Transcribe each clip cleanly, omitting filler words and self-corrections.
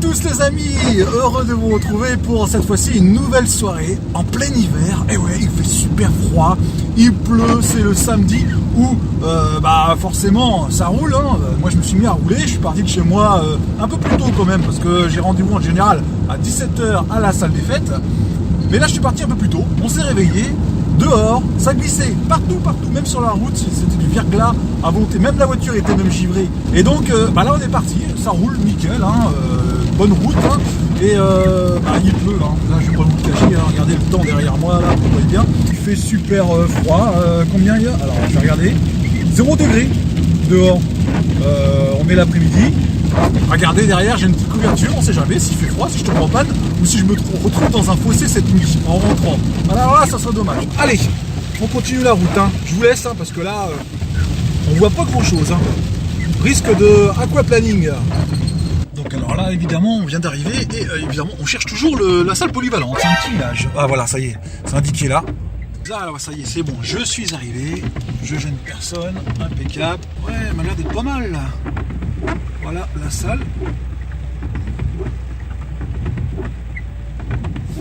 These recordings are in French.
tous les amis, heureux de vous retrouver pour cette fois-ci une nouvelle soirée en plein hiver. Et ouais, il fait super froid, il pleut, c'est le samedi où forcément ça roule. Hein. Moi je me suis mis à rouler, je suis parti de chez moi un peu plus tôt quand même parce que j'ai rendez-vous en général à 17 h à la salle des fêtes. Mais là je suis parti un peu plus tôt, on s'est réveillé. Dehors, ça glissait partout, même sur la route, c'était du verglas à volonté, même la voiture était même givrée. Et donc là on est parti, ça roule nickel, hein, bonne route, hein, et il pleut, hein. Là je vais pas vous le cacher, hein, regardez le temps derrière moi, là, vous voyez bien. Il fait super froid, combien il y a? Alors je vais regarder, 0 degré dehors, on est l'après-midi. Regardez derrière, j'ai une petite couverture, on sait jamais s'il fait froid, si je tombe en panne ou si je me retrouve dans un fossé cette nuit en rentrant. Alors là, ça serait dommage. Allez, on continue la route. Hein. Je vous laisse parce que là, on voit pas grand chose. Hein. Risque de aquaplaning. Donc alors là, évidemment, on vient d'arriver et évidemment, on cherche toujours la salle polyvalente. C'est un petit village. Ah voilà, ça y est, c'est indiqué là. Là, ça y est, c'est bon, je suis arrivé. Je gêne personne, impeccable. Ouais, elle m'a l'air d'être pas mal là. Voilà la salle.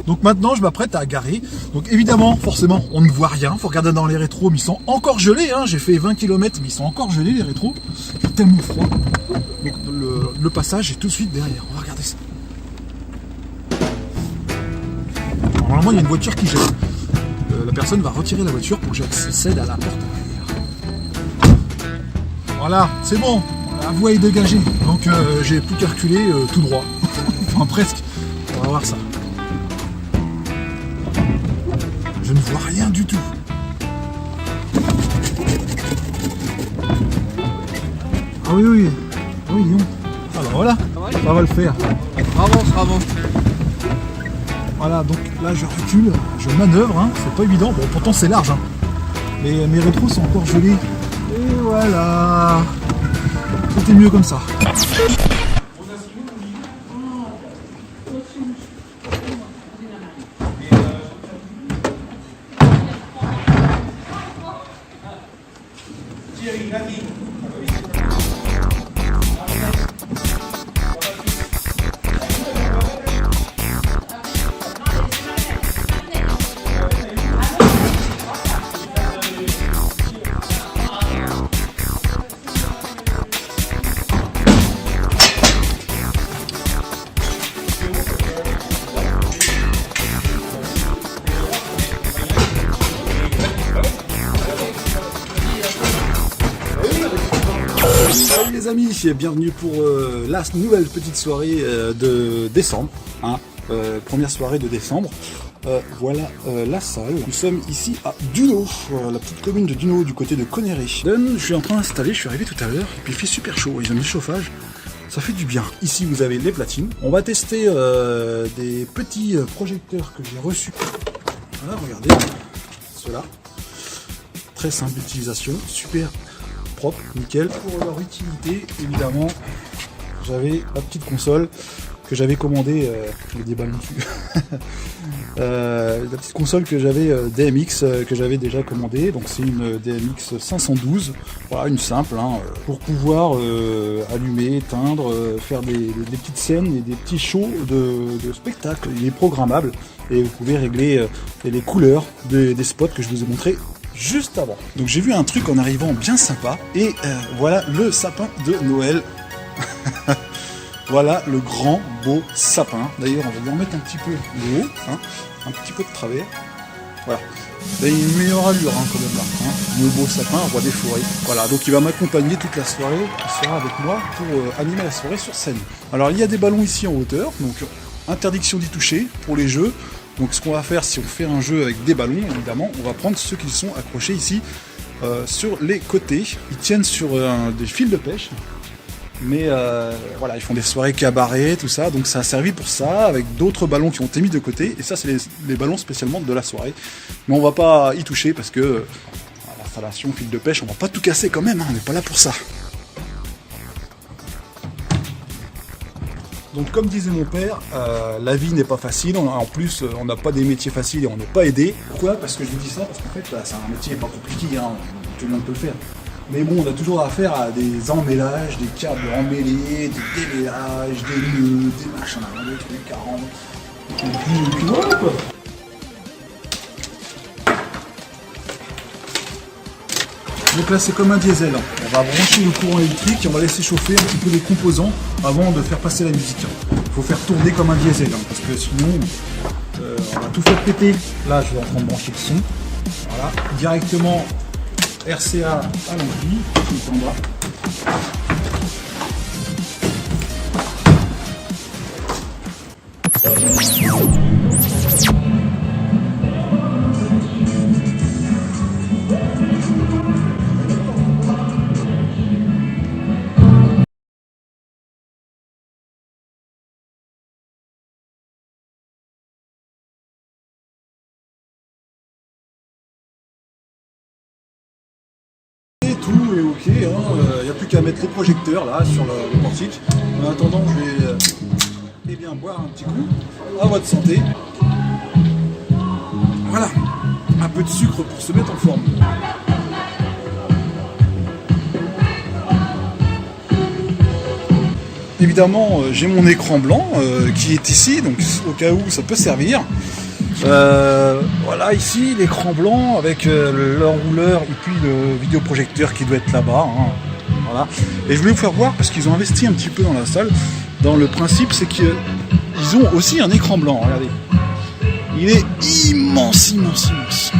Donc maintenant je m'apprête à garer. Donc évidemment, forcément, on ne voit rien. Faut regarder dans les rétros, mais ils sont encore gelés. Hein. J'ai fait 20 km, mais ils sont encore gelés les rétros. C'est tellement froid. Donc le passage est tout de suite derrière. On va regarder ça. Alors, normalement, il y a une voiture qui gêne. La personne va retirer la voiture pour que j'accède à la porte arrière. Voilà, c'est bon. La voie est dégagée, donc j'ai plus qu'à reculer tout droit. Enfin presque. On va voir ça. Je ne vois rien du tout. Ah oui. Ah oui, non. Alors voilà, ça va le faire. Avance. Voilà, donc là je recule, je manœuvre, hein. C'est pas évident. Bon, pourtant c'est large, hein. Mais mes rétros sont encore gelés. Et voilà. C'était mieux comme ça. Salut les amis, bienvenue pour la nouvelle petite soirée de décembre, hein, première soirée de décembre. Voilà la salle. Nous sommes ici à Duno, la petite commune de Duno du côté de Conneré. Je suis en train d'installer, je suis arrivé tout à l'heure, et puis il fait super chaud, ils ont mis le chauffage, ça fait du bien. Ici vous avez les platines. On va tester des petits projecteurs que j'ai reçus. Voilà, regardez, ceux-là. Très simple d'utilisation, super propre, nickel. Pour leur utilité, évidemment, j'avais la petite console que j'avais commandée, je mets des ballons dessus. La petite console que j'avais DMX que j'avais déjà commandée, donc c'est une DMX 512, voilà, une simple, hein, pour pouvoir allumer, éteindre, faire des petites scènes et des petits shows de spectacle. Il est programmable et vous pouvez régler les couleurs des spots que je vous ai montré juste avant. Donc j'ai vu un truc en arrivant bien sympa et voilà le sapin de Noël. Voilà le grand beau sapin. D'ailleurs on va lui en mettre un petit peu de haut, hein, un petit peu de travers. Voilà. Il a une meilleure allure hein, quand même là. Hein. Le beau sapin, roi des forêts. Voilà, donc il va m'accompagner toute la soirée. Il sera avec moi pour animer la soirée sur scène. Alors il y a des ballons ici en hauteur, donc interdiction d'y toucher pour les jeux. Donc ce qu'on va faire, si on fait un jeu avec des ballons, évidemment, on va prendre ceux qui sont accrochés ici sur les côtés. Ils tiennent sur des fils de pêche. Mais voilà, ils font des soirées cabaret, tout ça. Donc ça a servi pour ça, avec d'autres ballons qui ont été mis de côté. Et ça, c'est les ballons spécialement de la soirée. Mais on va pas y toucher parce que l'installation, fil de pêche, on va pas tout casser quand même. Hein, on n'est pas là pour ça. Donc comme disait mon père, la vie n'est pas facile, en plus on n'a pas des métiers faciles et on n'est pas aidé. Pourquoi? Parce que je vous dis ça, parce qu'en fait c'est un métier pas compliqué, hein, tout le monde peut le faire. Mais bon, on a toujours affaire à des emmêlages, des câbles emmêlés, des démêlages, des nœuds, des machins, des trucs, 40. Et puis voilà quoi. Donc là c'est comme un diesel, on va brancher le courant électrique et on va laisser chauffer un petit peu les composants avant de faire passer la musique. Il faut faire tourner comme un diesel, parce que sinon on va tout faire péter. Là je vais en train de brancher le son, voilà, directement RCA à l'ampli, tout en bas. Tout est ok, il n'y a plus qu'à mettre les projecteurs là sur le portique. En attendant, je vais eh bien, boire un petit coup. À votre santé. Voilà, un peu de sucre pour se mettre en forme. Évidemment, j'ai mon écran blanc qui est ici, donc au cas où ça peut servir. Voilà, ici l'écran blanc avec l'enrouleur et puis le vidéoprojecteur qui doit être là-bas. Voilà. Et je voulais vous faire voir parce qu'ils ont investi un petit peu dans la salle. Dans le principe, c'est qu'ils ont aussi un écran blanc. Regardez, il est immense, immense, immense.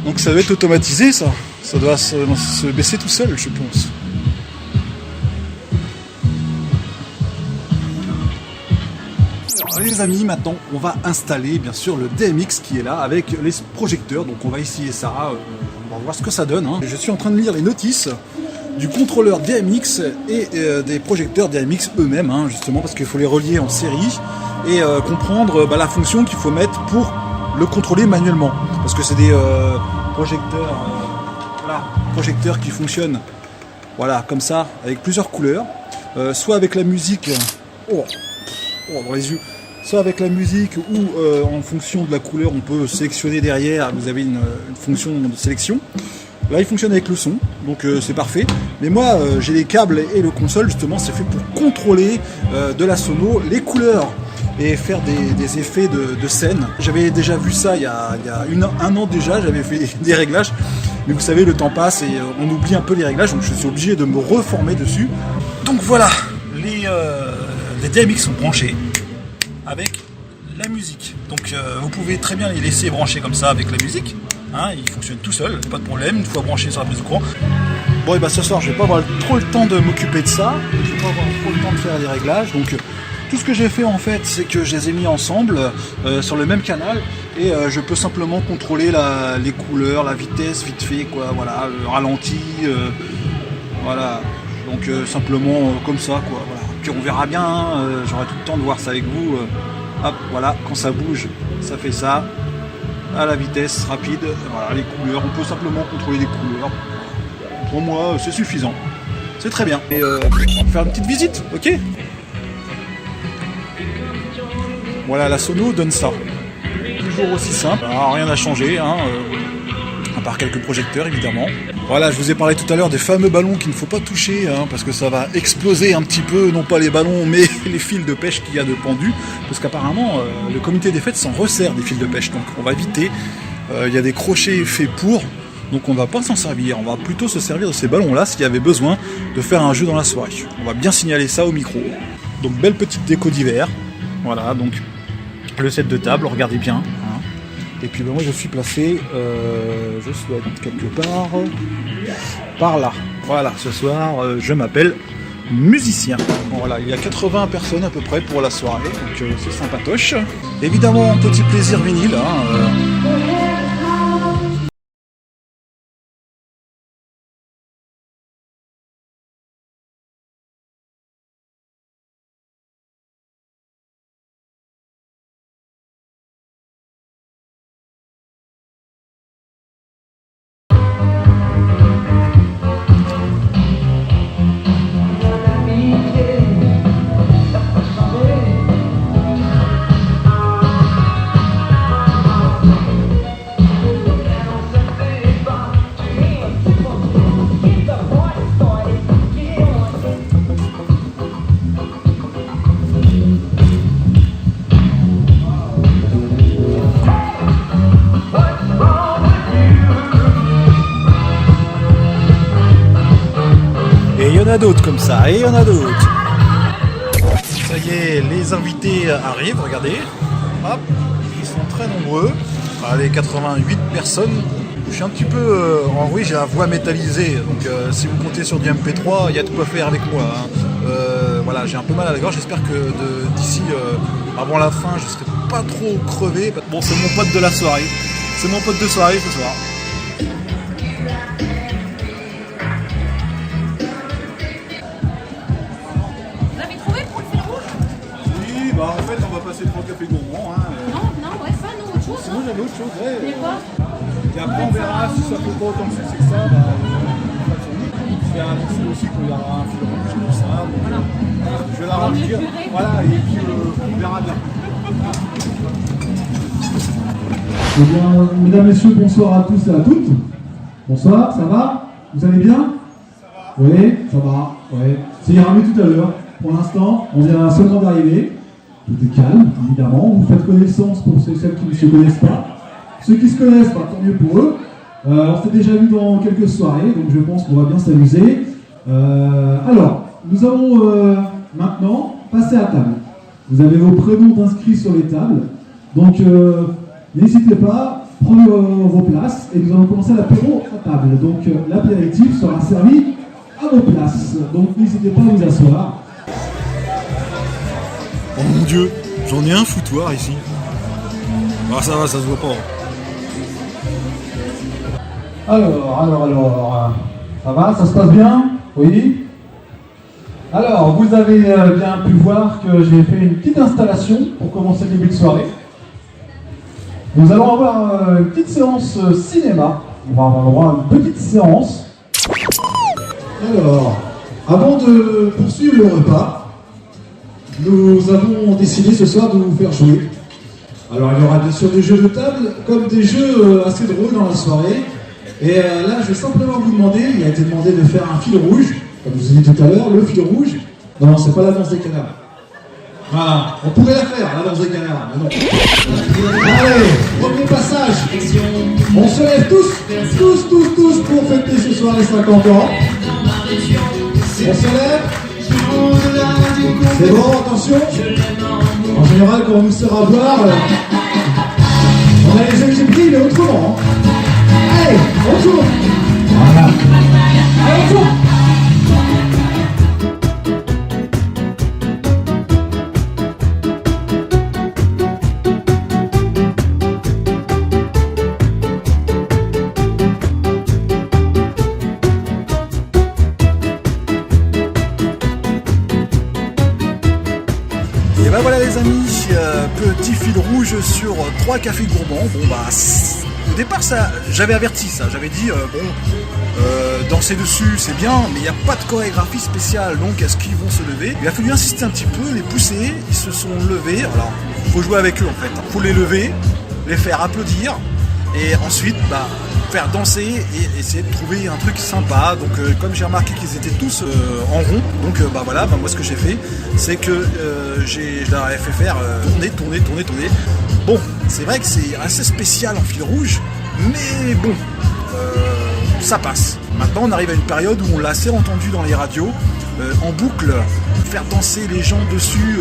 Donc ça doit être automatisé, ça. Ça doit se baisser tout seul, je pense. Alors, les amis, maintenant on va installer bien sûr le DMX qui est là avec les projecteurs. Donc on va essayer ça, on va voir ce que ça donne. Je suis en train de lire les notices du contrôleur DMX et des projecteurs DMX eux-mêmes, justement parce qu'il faut les relier en série et comprendre la fonction qu'il faut mettre pour le contrôler manuellement. Parce que c'est des projecteurs qui fonctionnent voilà, comme ça, avec plusieurs couleurs, soit avec la musique, dans les yeux, soit avec la musique ou en fonction de la couleur on peut sélectionner derrière, vous avez une fonction de sélection. Là il fonctionne avec le son, donc c'est parfait. Mais moi j'ai les câbles et le console, justement c'est fait pour contrôler de la sono les couleurs et faire des effets de scène. J'avais déjà vu ça il y a un an déjà, j'avais fait des réglages. Mais vous savez, le temps passe et on oublie un peu les réglages, donc je suis obligé de me reformer dessus. Donc voilà, les DMX sont branchés avec la musique. Donc vous pouvez très bien les laisser brancher comme ça avec la musique. Ils fonctionnent tout seuls, pas de problème, une fois branchés sur la prise de courant. Bon, et bah ce soir, je vais pas avoir trop le temps de m'occuper de ça. Je vais pas avoir trop le temps de faire les réglages. Donc tout ce que j'ai fait en fait, c'est que je les ai mis ensemble sur le même canal et je peux simplement contrôler les couleurs, la vitesse vite fait, quoi. Voilà, le ralenti, voilà. Donc simplement comme ça, quoi. Voilà. Puis on verra bien. J'aurai tout le temps de voir ça avec vous. Hop, voilà, quand ça bouge, ça fait ça. À la vitesse rapide, voilà, les couleurs. On peut simplement contrôler les couleurs. Pour moi, c'est suffisant. C'est très bien. Et on va faire une petite visite, ok? Voilà, la sono donne ça. Toujours aussi simple, alors, rien n'a changé, à part quelques projecteurs évidemment. Voilà, je vous ai parlé tout à l'heure des fameux ballons qu'il ne faut pas toucher, parce que ça va exploser un petit peu, non pas les ballons, mais les fils de pêche qu'il y a de pendus, parce qu'apparemment, le comité des fêtes s'en resserre des fils de pêche, donc on va éviter. Il y a des crochets faits pour, donc on ne va pas s'en servir, on va plutôt se servir de ces ballons-là s'il y avait besoin de faire un jeu dans la soirée. On va bien signaler ça au micro. Donc belle petite déco d'hiver, voilà, donc le set de table, regardez bien. Et puis moi je suis placé, je suis quelque part par là. Voilà, ce soir je m'appelle musicien. Bon, voilà, il y a 80 personnes à peu près pour la soirée, donc c'est sympatoche. Évidemment, petit plaisir vinyle. a d'autres comme ça, et il y en a d'autres. Ça y est, les invités arrivent, regardez. Hop, ils sont très nombreux. Allez, 88 personnes. Je suis un petit peu enroué, j'ai la voix métallisée. Donc si vous comptez sur du MP3, il y a de quoi faire avec moi. Voilà, j'ai un peu mal à la gorge. J'espère que d'ici avant la fin, je serai pas trop crevé. Bon, c'est mon pote de la soirée. C'est mon pote de soirée ce soir. Bah en fait on va passer 3 cafés gourmands. Hein. Non, ouais, ça, non, autre chose. Sinon j'avais autre chose, ouais. Mais quoi? Et après on verra si ça peut pas autant de succès que ça. Bah, je vais annoncer aussi qu'il y aura un fil rouge tout ça. Donc, voilà. Je vais la remplir. Voilà, et puis on verra bien. Eh bien, mesdames, messieurs, bonsoir à tous et à toutes. Bonsoir, ça va? Vous allez bien? Ça va. Oui, ça va. Ouais. Ça ira mieux tout à l'heure. Pour l'instant, on vient seulement d'arriver. Tout est calme, évidemment. Vous faites connaissance pour ceux et celles qui ne se connaissent pas. Ceux qui se connaissent, bah, tant mieux pour eux. On s'est déjà vu dans quelques soirées, donc je pense qu'on va bien s'amuser. Alors, nous allons maintenant passer à table. Vous avez vos prénoms d'inscrits sur les tables. Donc, n'hésitez pas, prenez vos places et nous allons commencer l'apéro à table. Donc, l'apéritif sera servi à vos places. Donc, n'hésitez pas à vous asseoir. Oh mon Dieu, j'en ai un foutoir ici. Ah ça va, ça se voit pas. Alors, ça va, ça se passe bien? Oui. Alors, vous avez bien pu voir que j'ai fait une petite installation pour commencer le début de soirée. Nous allons avoir une petite séance cinéma. On va avoir le droit à une petite séance. Alors, avant de poursuivre le repas, nous avons décidé ce soir de vous faire jouer. Alors il y aura bien sûr des jeux de table, comme des jeux assez drôles dans la soirée. Et là je vais simplement vous demander, il a été demandé de faire un fil rouge, comme je vous ai dit tout à l'heure, le fil rouge. Non, c'est pas la danse des canards. Voilà, on pourrait la faire, la danse des canards, mais non. Allez, premier passage. On se lève tous pour fêter ce soir les 50 ans. On se lève. C'est bon, attention. En général, quand on nous sert à boire, on a les yeux qui brillent, mais autrement. Allez, on tourne. Voilà. Allez, on tourne. Et ben voilà les amis, petit fil rouge sur 3 cafés gourmands. Bon bah au départ ça, j'avais averti ça, j'avais dit danser dessus c'est bien, mais il n'y a pas de chorégraphie spéciale, donc est-ce qu'ils vont se lever? Il a fallu insister un petit peu, les pousser, ils se sont levés. Alors il faut jouer avec eux en fait, il faut les lever, les faire applaudir et ensuite faire danser et essayer de trouver un truc sympa. Donc comme j'ai remarqué qu'ils étaient tous en rond, donc voilà, moi ce que j'ai fait c'est que je leur ai fait faire tourner. Bon, c'est vrai que c'est assez spécial en fil rouge, mais bon, ça passe. Maintenant on arrive à une période où on l'a assez entendu dans les radios, en boucle. Faire danser les gens dessus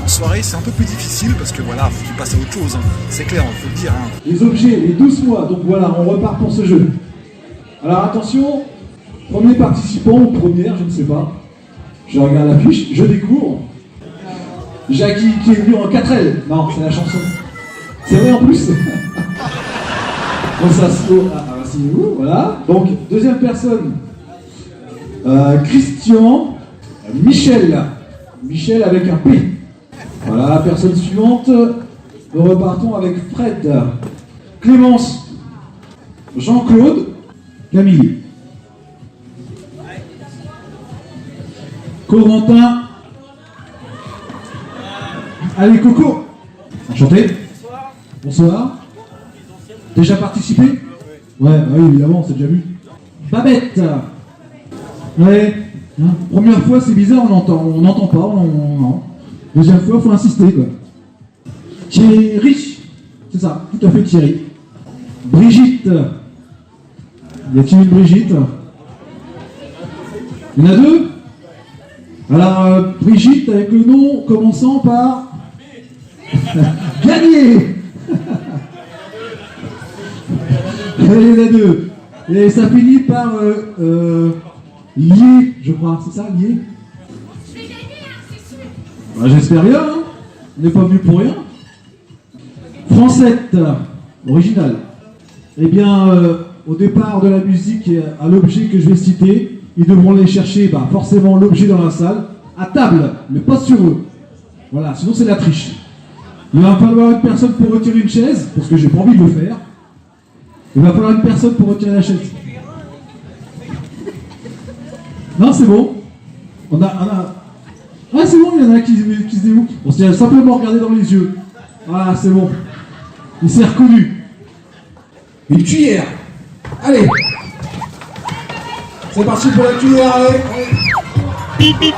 en soirée, c'est un peu plus difficile parce que voilà, faut qu'ils passent à autre chose, hein. C'est clair, il faut le dire. Hein. Les objets, les 12 mois, donc voilà, on repart pour ce jeu. Alors attention, premier participant ou première, je ne sais pas. Je regarde la fiche, je découvre. Jackie qui est venu en 4L. Non, c'est la chanson. C'est vrai en plus. Bon, ça se asseyez-vous, voilà. Donc, deuxième personne, Christian. Michel avec un P. Voilà, personne suivante. Nous repartons avec Fred. Clémence. Jean-Claude. Camille. Corentin. Allez, Coco. Enchanté. Bonsoir. Déjà participé? Ouais, oui, évidemment, c'est déjà vu. Babette. Ouais. Hein, première fois, c'est bizarre, on n'entend pas, non. Deuxième fois, faut insister, quoi. Thierry, c'est ça, tout à fait Thierry. Brigitte, y a-t-il une Brigitte? Il y en a deux? Alors, Brigitte, avec le nom commençant par... Gagné. Il y en a deux. Et ça finit par... Lié, je crois. C'est ça, Lié? Je vais gagner, hein, c'est sûr. Bah, j'espère bien, hein. On n'est pas venu pour rien. Francette, original. Eh bien, au départ de la musique et à l'objet que je vais citer, ils devront aller chercher forcément l'objet dans la salle, à table, mais pas sur eux. Voilà, sinon c'est la triche. Il va falloir une personne pour retirer une chaise, parce que j'ai pas envie de le faire. Il va falloir une personne pour retirer la chaise. Non, c'est bon. On a... Ah, c'est bon, il y en a qui se dévoquent. On s'est simplement regardé dans les yeux. Voilà, c'est bon. Il s'est reconnu. Une cuillère. Allez. C'est parti pour la cuillère, allez. Bip, bip.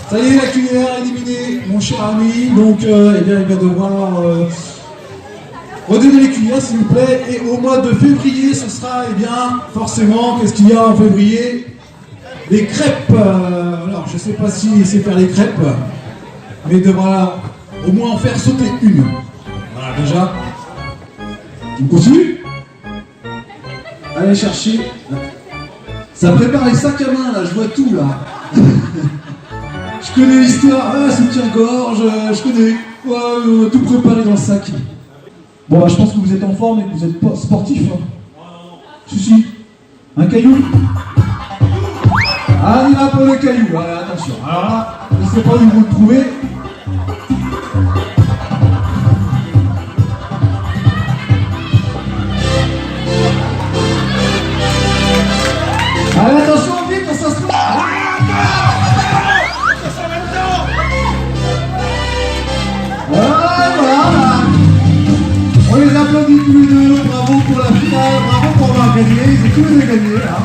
Ça y est, la cuillère éliminée, mon cher ami. Donc, eh bien, il va devoir redonner les cuillères, s'il vous plaît. Et au mois de février, ce sera, eh bien, forcément, qu'est-ce qu'il y a en février? Des crêpes. Alors, je ne sais pas s'il sait faire les crêpes, mais il devra au moins en faire sauter une. Voilà, déjà. On continue? Allez chercher. Ça prépare les sacs à main, là, je vois tout, là. Je connais l'histoire, soutien-gorge, je connais quoi, tout préparé dans le sac. Bon, je pense que vous êtes en forme et que vous êtes pas sportif. Hein. Si. Un caillou? Ah, il y a pas le caillou, allez, attention. Alors là, je ne sais pas où vous le trouvez. Allez, attention, vite, ça se passe. Voilà. On les applaudit tous les deux, bravo pour la finale, bravo pour avoir gagné, ils ont tous les deux gagné là.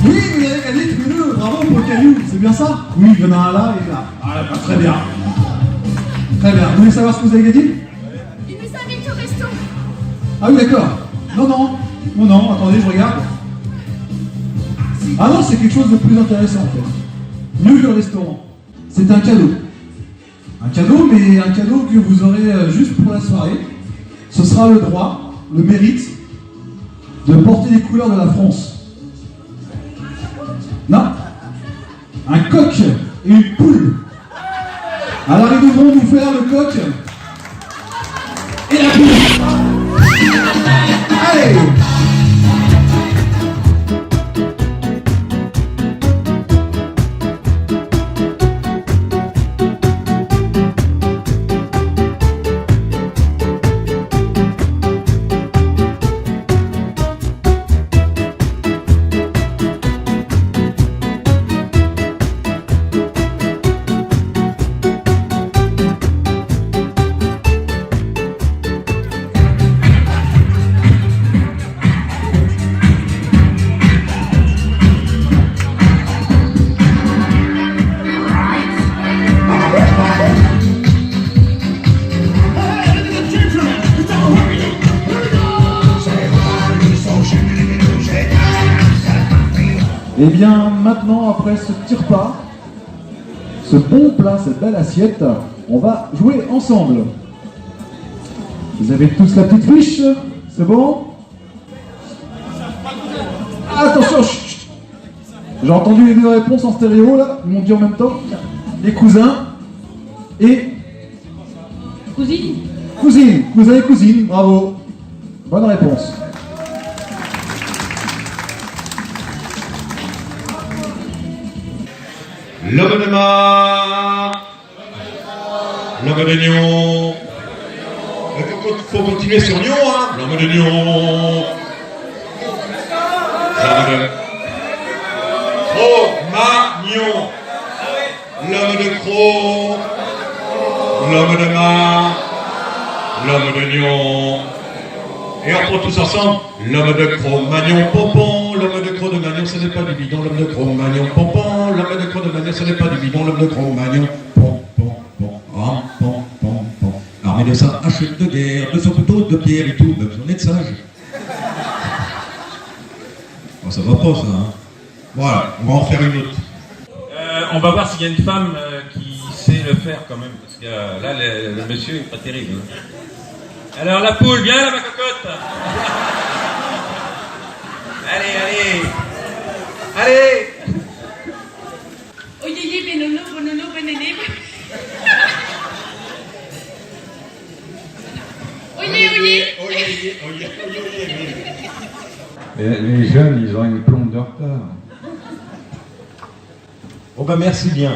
Oui, vous avez gagné tous les deux, bravo pour le caillou, c'est bien ça? Oui, il y en a un là et là. Ah, très bien. Très bien, vous voulez savoir ce que vous avez gagné? Il nous invite au resto. Ah oui, d'accord. Non, attendez, je regarde. Ah non, c'est quelque chose de plus intéressant en fait. Mieux que le restaurant. C'est un cadeau. Un cadeau, mais un cadeau que vous aurez juste pour la soirée. Ce sera le droit, le mérite de porter les couleurs de la France. Non. Un coq et une poule. Alors ils devront nous faire le coq et la poule. Allez! Et bien maintenant, après ce petit repas, ce bon plat, cette belle assiette, on va jouer ensemble. Vous avez tous la petite fiche? C'est bon? Attention, chut. J'ai entendu les deux réponses en stéréo là, ils m'ont dit en même temps. Les cousins et... Cousine. Cousine, cousin et cousine, bravo. Bonne réponse. L'homme de mar, l'homme de Nyon. Faut continuer sur Nyon, hein. L'homme de Nyon. L'homme de Cro-Magnon. L'homme de Cro. L'homme de mar. L'homme de Nyon. Et on prend tous ensemble. L'homme de Cro-Magnon pompon. L'homme de Cro-Magnon, ce n'est pas du bidon. L'homme de Cro-Magnon pompon. L'homme de Cro-Magnon, ce n'est pas du bidon. L'homme de Cro-Magnon pompon. armé de sa hache de guerre, de son couteau de pierre et tout, même si on est de sage. Bon, ça va pas ça, hein. Voilà, on va en faire une autre. On va voir s'il y a une femme qui sait le faire quand même, parce que là, le monsieur est pas terrible. Alors la poule, viens là ma cocotte. Allez. Oyeye, benolo, bonolo, benene. Oyez. Les jeunes, ils ont une plombe de retard. Oh bah merci bien.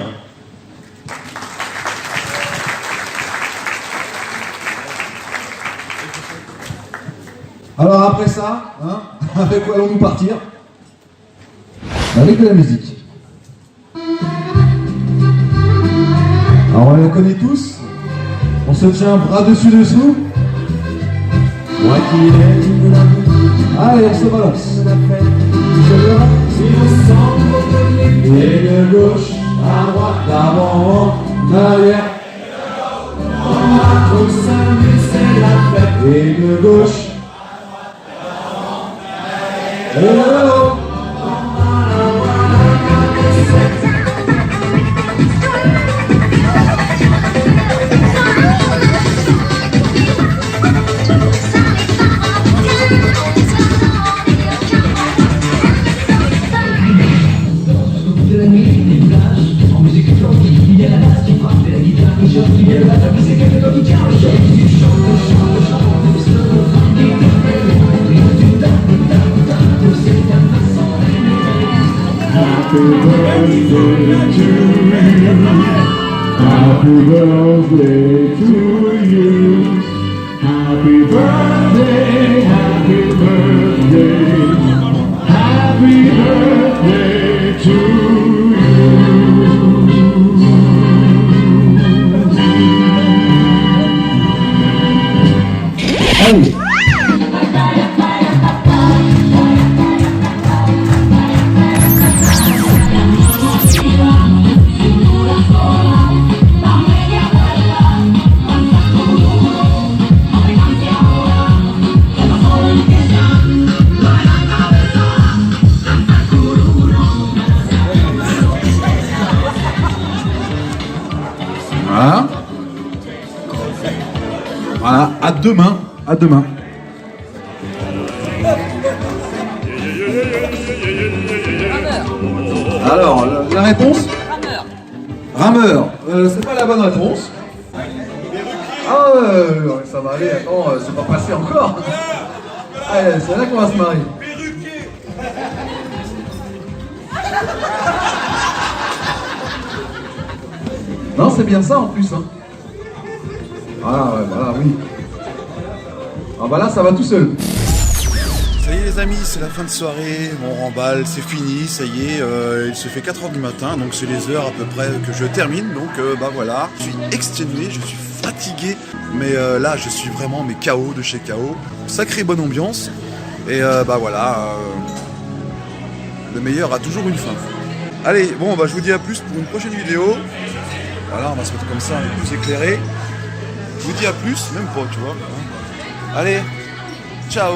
Alors après ça, hein, avec quoi allons-nous partir? Avec de la musique. Alors on la connaît tous. On se tient bras dessus dessous. Moi qui aime la... Allez, on se balance. Et de gauche à droite, d'avant en arrière. On va tous s'amuser la fête. Et de gauche. Hello. Happy birthday to you. Happy birthday, happy birthday. Happy birthday to you. Hey. Voilà. Voilà, à demain. À demain. Alors, la réponse? Rameur. C'est pas la bonne réponse. Ah ouais, ça va aller, attends, c'est pas passé encore. Allez, c'est là qu'on va se marier. Non, c'est bien ça en plus. Hein. Voilà, ouais, voilà, oui. Ah bah là, ça va tout seul. Ça y est les amis, c'est la fin de soirée, on remballe, c'est fini, ça y est, il se fait 4h du matin, donc c'est les heures à peu près que je termine, donc bah voilà. Je suis exténué, je suis fatigué, mais là je suis vraiment KO de chez KO. Sacrée bonne ambiance, et bah voilà, le meilleur a toujours une fin. Allez, bon bah je vous dis à plus pour une prochaine vidéo. Voilà, on va se mettre comme ça, un peu plus éclairé. Je vous dis à plus, même pas, tu vois. Allez, ciao.